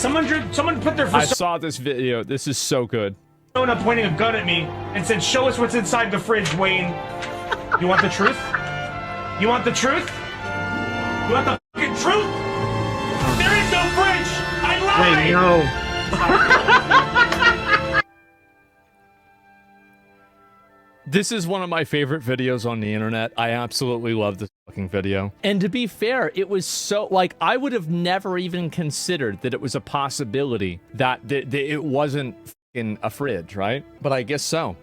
Someone put their I saw this video. This is so good. persona pointing a gun at me and said, "Show us what's inside the fridge, Wayne." You want the truth? You want the truth? You want the fucking truth? There is no fridge! I lied! Wait, no. This is one of my favorite videos on the internet. I absolutely love this fucking video. And to be fair, it was so, like, I would have never even considered that it was a possibility that it wasn't fucking a fridge, right? But I guess so.